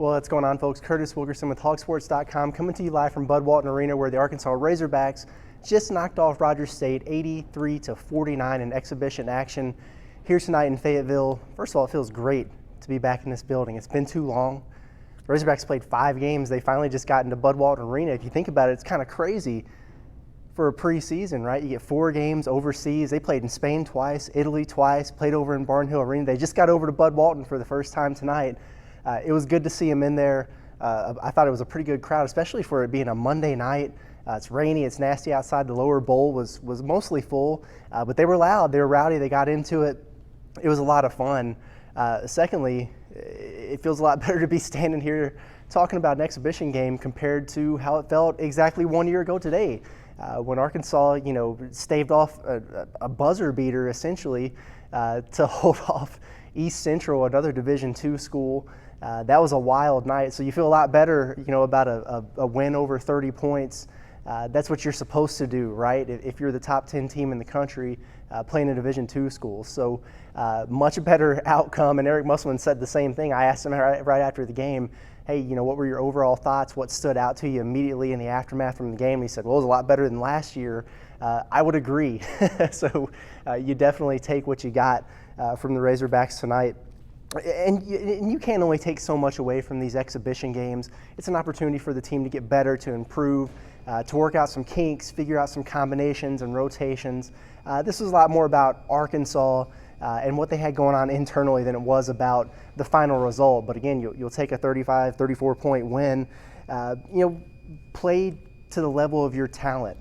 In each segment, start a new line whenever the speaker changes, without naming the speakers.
What's going on, folks? Curtis Wilkerson with HawgSports.com coming to you live from Bud Walton Arena, where the Arkansas Razorbacks just knocked off Rogers State 83-49 in exhibition action here tonight in Fayetteville. First of all, it feels great to be back in this building. It's been too long. The Razorbacks played 5 games. They finally just got into Bud Walton Arena. If you think about it, it's kind of crazy for a preseason, right? You get 4 games overseas. They played in Spain twice, Italy twice, played over in Barnhill Arena. They just got over to Bud Walton for the first time tonight. It was good to see him in there. I thought it was a pretty good crowd, especially for it being a Monday night. It's rainy, it's nasty outside. The lower bowl was mostly full, but they were loud, they were rowdy, they got into it. It was a lot of fun. Secondly, it feels a lot better to be standing here talking about an exhibition game compared to how it felt exactly 1 year ago today, when Arkansas, staved off a buzzer beater essentially to hold off East Central, another Division II school. That was a wild night, so you feel a lot better, about a win over 30 points. That's what you're supposed to do, right? If you're the top 10 team in the country playing a Division II school. So much better outcome, and Eric Musselman said the same thing. I asked him right after the game, hey, what were your overall thoughts? What stood out to you immediately in the aftermath from the game? And he said, well, it was a lot better than last year. I would agree. So you definitely take what you got from the Razorbacks tonight. And you can't only take so much away from these exhibition games. It's an opportunity for the team to get better, to improve, to work out some kinks, figure out some combinations and rotations. This was a lot more about Arkansas and what they had going on internally than it was about the final result. But again, you'll take a 35, 34-point win. Play to the level of your talent.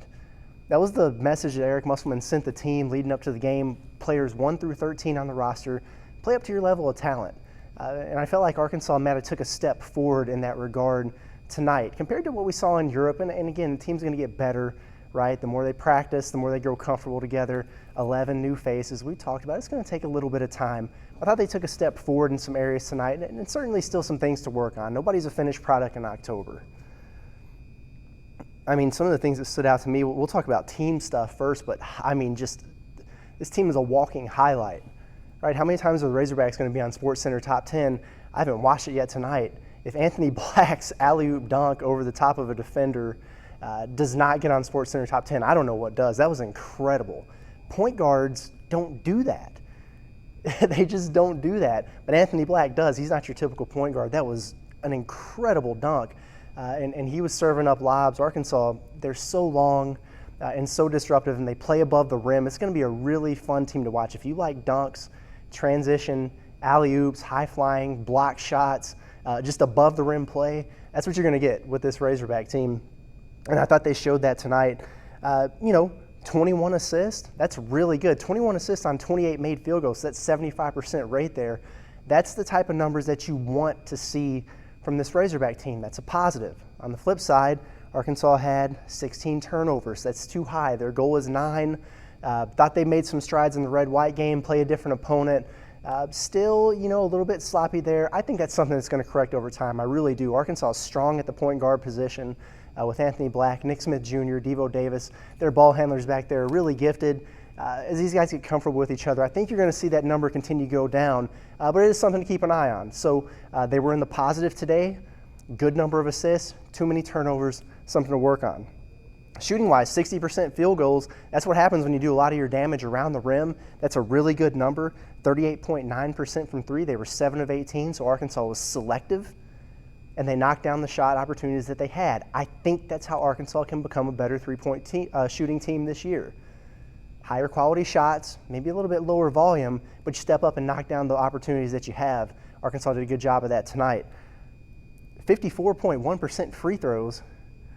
That was the message that Eric Musselman sent the team leading up to the game. Players 1 through 13 on the roster. Play up to your level of talent. And I felt like Arkansas might have took a step forward in that regard tonight compared to what we saw in Europe. And again, the team's going to get better, right? The more they practice, the more they grow comfortable together. 11 new faces. We talked about it. It's going to take a little bit of time. I thought they took a step forward in some areas tonight, and certainly still some things to work on. Nobody's a finished product in October. I mean, some of the things that stood out to me, we'll talk about team stuff first, but I mean, just this team is a walking highlight. Right, how many times are the Razorbacks going to be on SportsCenter Top 10? I haven't watched it yet tonight. If Anthony Black's alley-oop dunk over the top of a defender does not get on SportsCenter Top 10, I don't know what does. That was incredible. Point guards don't do that. They just don't do that. But Anthony Black does. He's not your typical point guard. That was an incredible dunk. And he was serving up lobs. Arkansas, they're so long and so disruptive, and they play above the rim. It's going to be a really fun team to watch. If you like dunks, transition, alley-oops, high-flying, block shots, just above the rim play, that's what you're going to get with this Razorback team. And I thought they showed that tonight. 21 assists, that's really good. 21 assists on 28 made field goals, that's 75% right there. That's the type of numbers that you want to see from this Razorback team. That's a positive. On the flip side, Arkansas had 16 turnovers. That's too high. Their goal is 9. Thought they made some strides in the red-white game, play a different opponent. Still, a little bit sloppy there. I think that's something that's going to correct over time. I really do. Arkansas is strong at the point guard position with Anthony Black, Nick Smith Jr., Devo Davis. Their ball handlers back there are really gifted. As these guys get comfortable with each other, I think you're going to see that number continue to go down. But it is something to keep an eye on. So they were in the positive today. Good number of assists, too many turnovers, something to work on. Shooting-wise, 60% field goals, that's what happens when you do a lot of your damage around the rim. That's a really good number. 38.9% from 3. They were 7 of 18, so Arkansas was selective, and they knocked down the shot opportunities that they had. I think that's how Arkansas can become a better three-point shooting team this year. Higher quality shots, maybe a little bit lower volume, but you step up and knock down the opportunities that you have. Arkansas did a good job of that tonight. 54.1% free throws.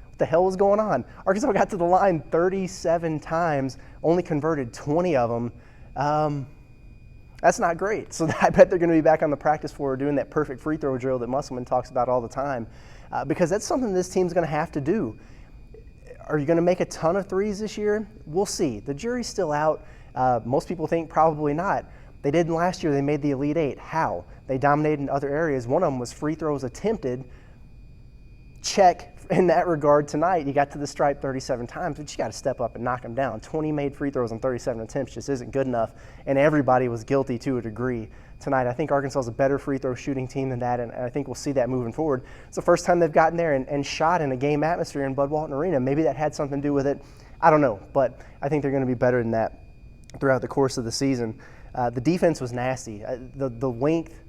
What the hell was going on? Arkansas got to the line 37 times, only converted 20 of them. That's not great. So I bet they're going to be back on the practice floor doing that perfect free throw drill that Musselman talks about all the time, because that's something this team's going to have to do. Are you going to make a ton of threes this year? We'll see. The jury's still out. Most people think probably not. They didn't last year. They made the Elite Eight. How? They dominated in other areas. One of them was free throws attempted. check in that regard tonight. You got to the stripe 37 times, but you got to step up and knock them down. 20 made free throws on 37 attempts just isn't good enough, and everybody was guilty to a degree tonight. I think Arkansas is a better free throw shooting team than that, and I think we'll see that moving forward. It's the first time they've gotten there and shot in a game atmosphere in Bud Walton Arena. Maybe that had something to do with it. I don't know, but I think they're going to be better than that throughout the course of the season. The defense was nasty. The length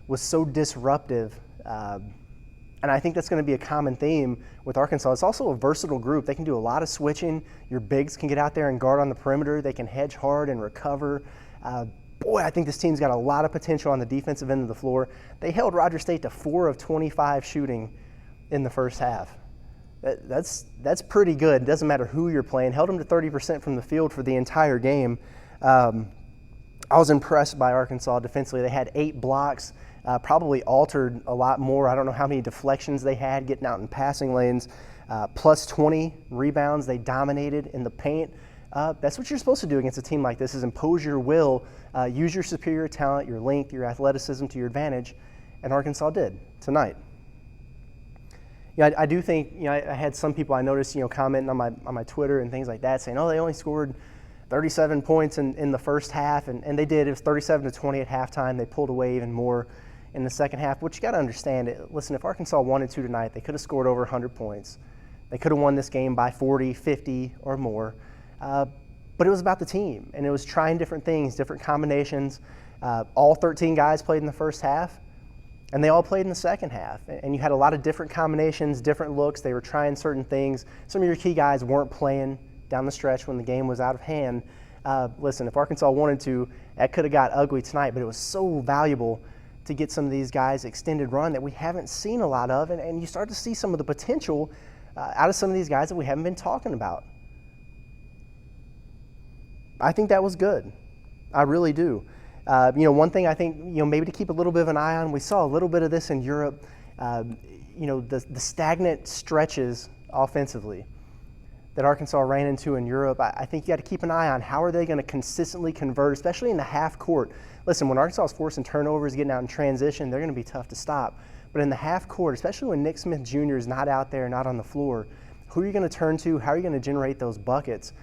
was so disruptive, and I think that's going to be a common theme with Arkansas. It's also a versatile group. They can do a lot of switching. Your bigs can get out there and guard on the perimeter. They can hedge hard and recover. Boy, I think this team's got a lot of potential on the defensive end of the floor. They held Rogers State to 4 of 25 shooting in the first half. That's pretty good. It doesn't matter who you're playing. Held them to 30% from the field for the entire game. I was impressed by Arkansas defensively. They had 8 blocks, probably altered a lot more. I don't know how many deflections they had getting out in passing lanes. Plus 20 rebounds. They dominated in the paint. That's what you're supposed to do against a team like this, is impose your will, use your superior talent, your length, your athleticism to your advantage, and Arkansas did tonight. I do think, I had some people I noticed, commenting on my Twitter and things like that, saying, oh, they only scored 37 points in the first half, and they did. It was 37-20 at halftime. They pulled away even more in the second half, but you got to understand, listen, if Arkansas wanted to tonight, they could have scored over 100 points. They could have won this game by 40, 50, or more. But it was about the team, and it was trying different things, different combinations. All 13 guys played in the first half, and they all played in the second half. And you had a lot of different combinations, different looks. They were trying certain things. Some of your key guys weren't playing down the stretch when the game was out of hand. Listen, if Arkansas wanted to, that could have got ugly tonight, but it was so valuable to get some of these guys extended run that we haven't seen a lot of, and you start to see some of the potential out of some of these guys that we haven't been talking about. I think that was good. I really do. One thing I think, maybe to keep a little bit of an eye on, we saw a little bit of this in Europe, the stagnant stretches offensively that Arkansas ran into in Europe. I think you got to keep an eye on how are they going to consistently convert, especially in the half court. Listen, when Arkansas is forcing turnovers, getting out in transition, they're going to be tough to stop. But in the half court, especially when Nick Smith Jr. is not out there, not on the floor, who are you going to turn to? How are you going to generate those buckets?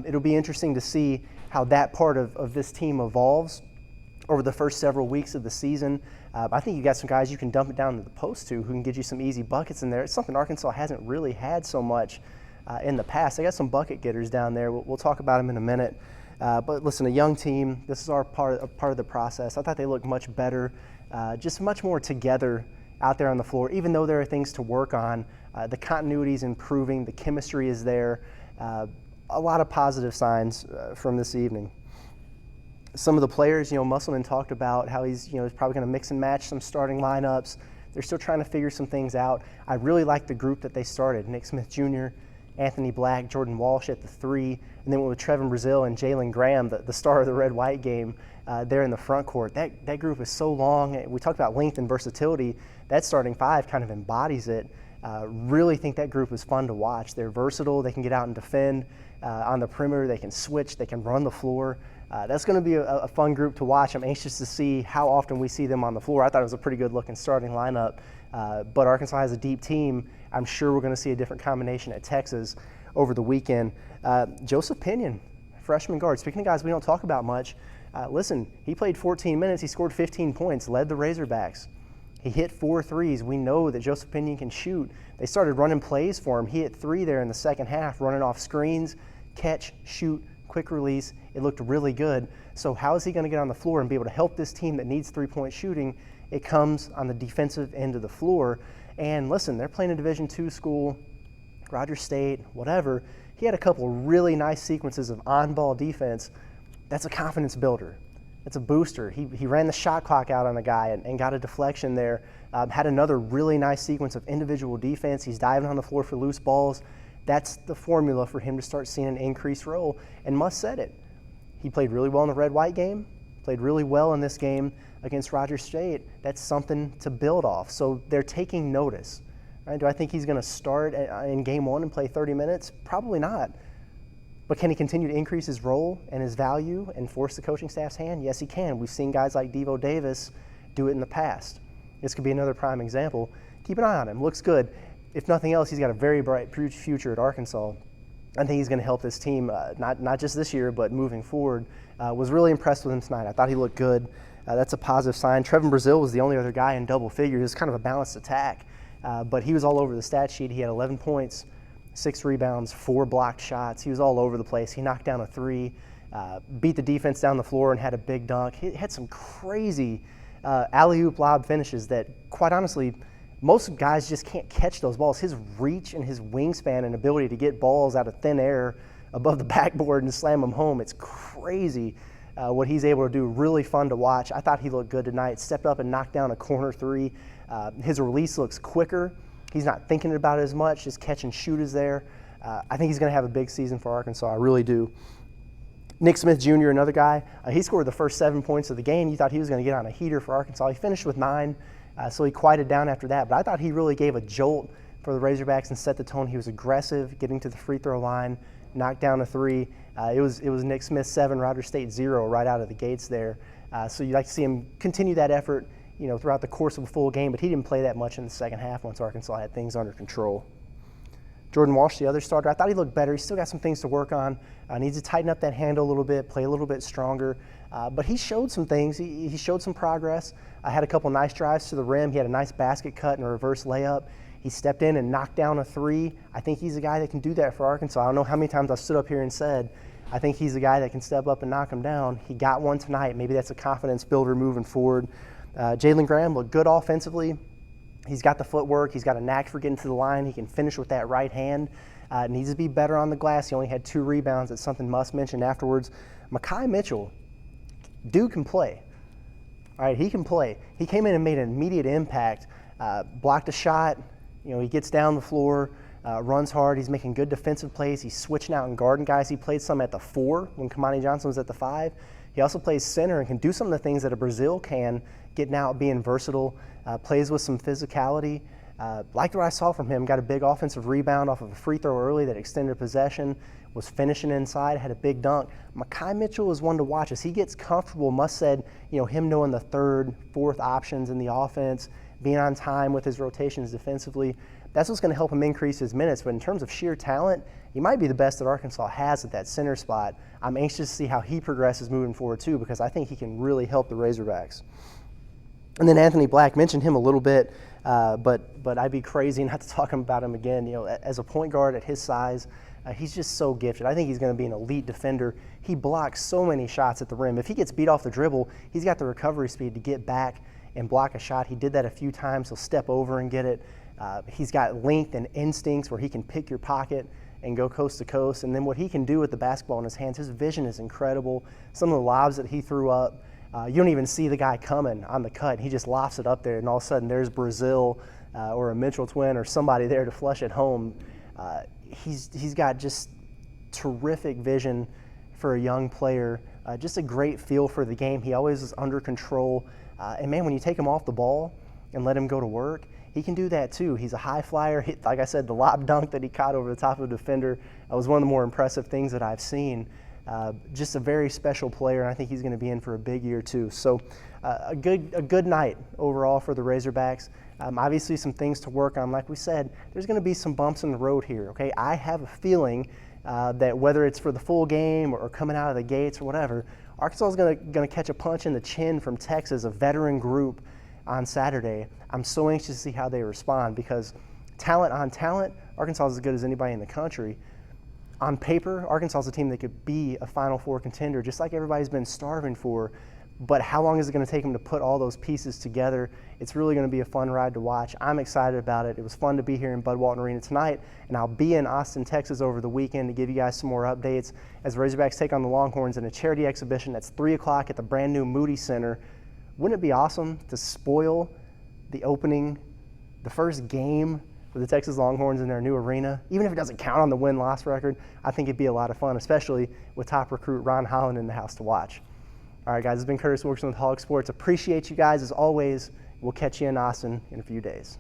It'll be interesting to see how that part of this team evolves over the first several weeks of the season. I think you got some guys you can dump it down to the post to who can get you some easy buckets in there. It's something Arkansas hasn't really had so much in the past. They got some bucket getters down there. We'll talk about them in a minute. But listen, a young team, this is our part of the process. I thought they looked much better, just much more together out there on the floor. Even though there are things to work on, the continuity is improving, the chemistry is there. A lot of positive signs from this evening. Some of the players, Musselman talked about how he's probably going to mix and match some starting lineups. They're still trying to figure some things out. I really like the group that they started. Nick Smith Jr., Anthony Black, Jordan Walsh at the 3, and then with Trevin Brazile and Jalen Graham, the star of the red-white game, there in the front court. That group is so long. We talked about length and versatility. That starting 5 kind of embodies it. Really think that group is fun to watch. They're versatile. They can get out and defend on the perimeter. They can switch. They can run the floor. That's going to be a fun group to watch. I'm anxious to see how often we see them on the floor. I thought it was a pretty good-looking starting lineup. But Arkansas has a deep team. I'm sure we're going to see a different combination at Texas over the weekend. Joseph Pinion, freshman guard. Speaking of guys we don't talk about much, listen, he played 14 minutes. He scored 15 points, led the Razorbacks. He hit 4 threes. We know that Joseph Pinion can shoot. They started running plays for him. He hit 3 there in the second half, running off screens, catch, shoot, quick release. It looked really good. So how is he going to get on the floor and be able to help this team that needs three-point shooting? It comes on the defensive end of the floor. And listen, they're playing a Division II school, Rogers State, whatever. He had a couple really nice sequences of on-ball defense. That's a confidence builder. It's a booster. He ran the shot clock out on a guy and got a deflection there. Had another really nice sequence of individual defense. He's diving on the floor for loose balls. That's the formula for him to start seeing an increased role. And Muss said it. He played really well in the red-white game, played really well in this game against Rogers State. That's something to build off. So they're taking notice. Right? Do I think he's going to start in game 1 and play 30 minutes? Probably not. But can he continue to increase his role and his value and force the coaching staff's hand? Yes, he can. We've seen guys like Devo Davis do it in the past. This could be another prime example. Keep an eye on him. Looks good. if nothing else, he's got a very bright future at Arkansas. I think he's going to help this team, not just this year, but moving forward. Was really impressed with him tonight. I thought he looked good. That's a positive sign. Trevin Brazile was the only other guy in double figures. It's kind of a balanced attack, but he was all over the stat sheet. He had 11 points, 6 rebounds, 4 blocked shots. He was all over the place. He knocked down a 3, beat the defense down the floor and had a big dunk. He had some crazy alley-oop lob finishes that, quite honestly, most guys just can't catch those balls. His reach and his wingspan and ability to get balls out of thin air above the backboard and slam them home, it's crazy what he's able to do. Really fun to watch. I thought he looked good tonight. Stepped up and knocked down a corner 3. His release looks quicker. He's not thinking about it as much. His catch and shoot is there. I think he's going to have a big season for Arkansas. I really do. Nick Smith Jr., another guy, he scored the first 7 points of the game. You thought he was going to get on a heater for Arkansas. He finished with 9. So he quieted down after that. But I thought he really gave a jolt for the Razorbacks and set the tone. He was aggressive, getting to the free throw line, knocked down a 3. It was Nick Smith 7, Roger State 0 right out of the gates there. So you'd like to see him continue that effort, throughout the course of a full game. But he didn't play that much in the second half once Arkansas had things under control. Jordan Walsh, the other starter, I thought he looked better. He's still got some things to work on. Needs to tighten up that handle a little bit, play a little bit stronger. But he showed some things. He showed some progress. Had a couple nice drives to the rim. He had a nice basket cut and a reverse layup. He stepped in and knocked down a 3. I think he's a guy that can do that for Arkansas. I don't know how many times I've stood up here and said, I think he's a guy that can step up and knock him down. He got one tonight. Maybe that's a confidence builder moving forward. Jalen Graham looked good offensively. He's got the footwork. He's got a knack for getting to the line. He can finish with that right hand. Needs to be better on the glass. He only had 2 rebounds. That's something Muss mentioned afterwards. Makai Mitchell, dude can play. All right, he can play. He came in and made an immediate impact, blocked a shot. He gets down the floor, runs hard. He's making good defensive plays. He's switching out and guarding guys. He played some at the 4 when Kamani Johnson was at the 5. He also plays center and can do some of the things that a Brazile can, getting out, being versatile, plays with some physicality. Liked what I saw from him. Got a big offensive rebound off of a free throw early that extended possession, was finishing inside, had a big dunk. Makai Mitchell is one to watch. As he gets comfortable, Muss said, him knowing the 3rd, 4th options in the offense, being on time with his rotations defensively, that's what's going to help him increase his minutes. But in terms of sheer talent, he might be the best that Arkansas has at that center spot. I'm anxious to see how he progresses moving forward too, because I think he can really help the Razorbacks. And then Anthony Black, mentioned him a little bit, but I'd be crazy not to talk about him again. As a point guard at his size, he's just so gifted. I think he's going to be an elite defender. He blocks so many shots at the rim. If he gets beat off the dribble, he's got the recovery speed to get back and block a shot. He did that a few times. He'll step over and get it. He's got length and instincts where he can pick your pocket and go coast to coast. And then what he can do with the basketball in his hands, his vision is incredible. Some of the lobs that he threw up, you don't even see the guy coming on the cut. He just lofts it up there, and all of a sudden there's Brazile or a Mitchell twin or somebody there to flush it home. He's got just terrific vision for a young player, just a great feel for the game. He always is under control. And, man, when you take him off the ball and let him go to work, he can do that too. He's a high flyer. Like I said, the lob dunk that he caught over the top of a defender was one of the more impressive things that I've seen. Just a very special player, and I think he's going to be in for a big year too. So a good night overall for the Razorbacks. Obviously some things to work on. Like we said, there's going to be some bumps in the road here. Okay, I have a feeling that whether it's for the full game or coming out of the gates or whatever, Arkansas is going to catch a punch in the chin from Texas, a veteran group, on Saturday. I'm so anxious to see how they respond, because talent on talent, Arkansas is as good as anybody in the country. On paper, Arkansas is a team that could be a Final Four contender, just like everybody's been starving for. But how long is it going to take them to put all those pieces together? It's really going to be a fun ride to watch. I'm excited about it. It was fun to be here in Bud Walton Arena tonight, and I'll be in Austin, Texas over the weekend to give you guys some more updates as the Razorbacks take on the Longhorns in a charity exhibition that's 3 o'clock at the brand new Moody Center. Wouldn't it be awesome to spoil the first game for the Texas Longhorns in their new arena? Even if it doesn't count on the win-loss record, I think it'd be a lot of fun, especially with top recruit Ron Holland in the house to watch. All right, guys, it's been Curtis Wilkerson with HawgSports. Appreciate you guys as always. We'll catch you in Austin in a few days.